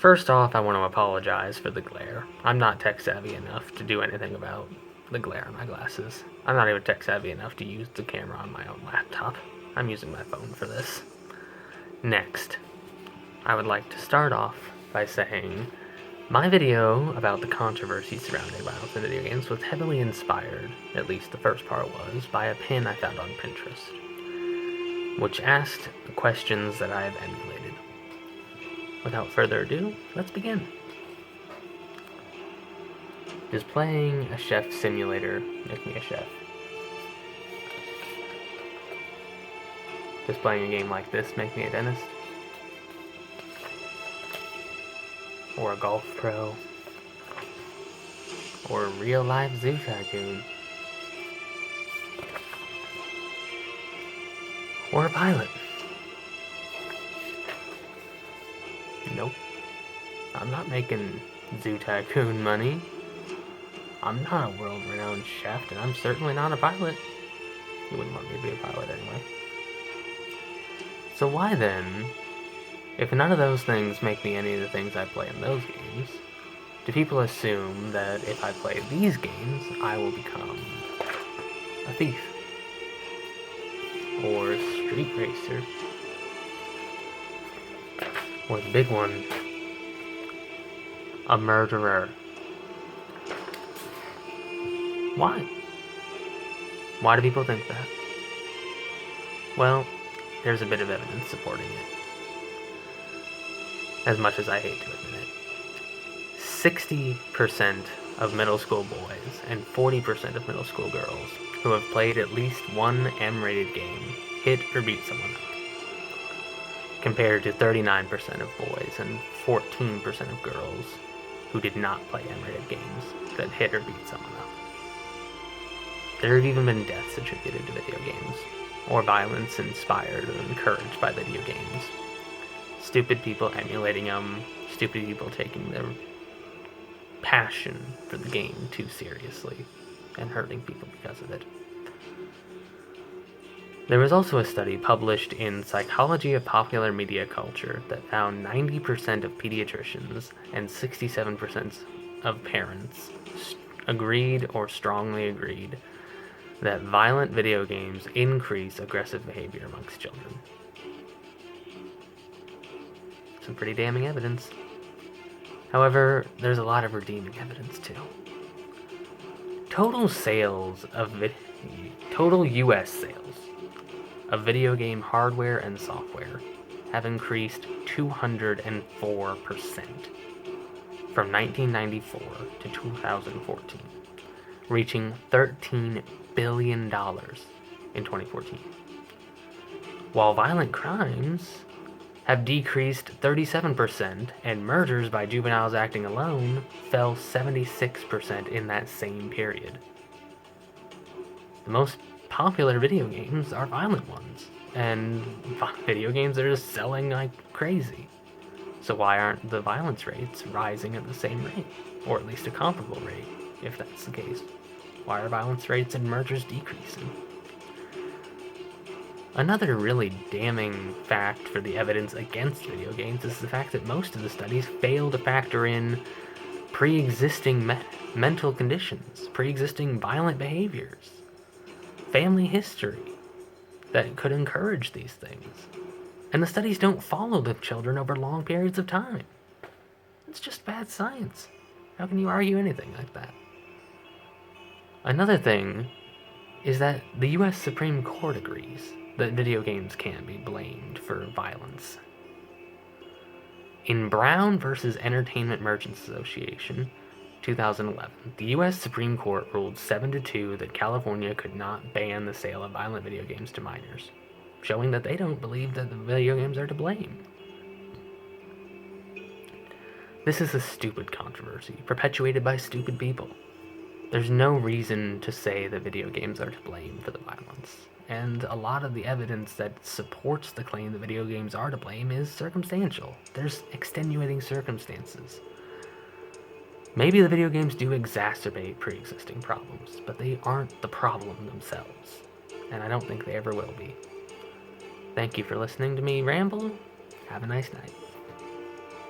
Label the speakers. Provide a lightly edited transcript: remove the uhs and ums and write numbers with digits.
Speaker 1: First off, I want to apologize for the glare. I'm not tech savvy enough to do anything about the glare on my glasses. I'm not even tech savvy enough to use the camera on my own laptop. I'm using my phone for this. Next, I would like to start off by saying my video about the controversy surrounding violence in video games was heavily inspired, at least the first part was, by a pin I found on Pinterest, which asked questions that I have emulated. Without further ado, let's begin. Does playing a chef simulator make me a chef? Does playing a game like this make me a dentist? Or a golf pro? Or a real-life zoo tycoon? Or a pilot? Nope. I'm not making zoo tycoon money. I'm not a world-renowned chef, and I'm certainly not a pilot. You wouldn't want me to be a pilot anyway. So why then, if none of those things make me any of the things I play in those games, do people assume that if I play these games, I will become a thief? Or a street racer? Or the big one, a murderer? Why? Why do people think that? Well, there's a bit of evidence supporting it. As much as I hate to admit it. 60% of middle school boys and 40% of middle school girls who have played at least one M-rated game hit or beat someone up, compared to 39% of boys and 14% of girls who did not play M-rated games that hit or beat someone up. There have even been deaths attributed to video games, or violence inspired or encouraged by video games. Stupid people emulating them, stupid people taking their passion for the game too seriously, and hurting people because of it. There was also a study published in Psychology of Popular Media Culture that found 90% of pediatricians and 67% of parents agreed or strongly agreed that violent video games increase aggressive behavior amongst children. Some pretty damning evidence. However, there's a lot of redeeming evidence too. Total US sales of video game hardware and software have increased 204% from 1994 to 2014, reaching $13 billion in 2014. While violent crimes have decreased 37%, and murders by juveniles acting alone fell 76% in that same period. The most popular video games are violent ones, and video games are just selling like crazy. So why aren't the violence rates rising at the same rate, or at least a comparable rate, if that's the case? Why are violence rates and murders decreasing? Another really damning fact for the evidence against video games is the fact that most of the studies fail to factor in pre-existing mental conditions, pre-existing violent behaviors, family history that could encourage these things. And the studies don't follow the children over long periods of time. It's just bad science. How can you argue anything like that? Another thing is that the US Supreme Court agrees that video games can be blamed for violence. In Brown versus Entertainment Merchants Association, 2011, the US Supreme Court ruled 7-2 that California could not ban the sale of violent video games to minors, showing that they don't believe that the video games are to blame. This is a stupid controversy, perpetuated by stupid people. There's no reason to say that video games are to blame for the violence, and a lot of the evidence that supports the claim that video games are to blame is circumstantial. There's extenuating circumstances. Maybe the video games do exacerbate pre-existing problems, but they aren't the problem themselves, and I don't think they ever will be. Thank you for listening to me ramble. Have a nice night.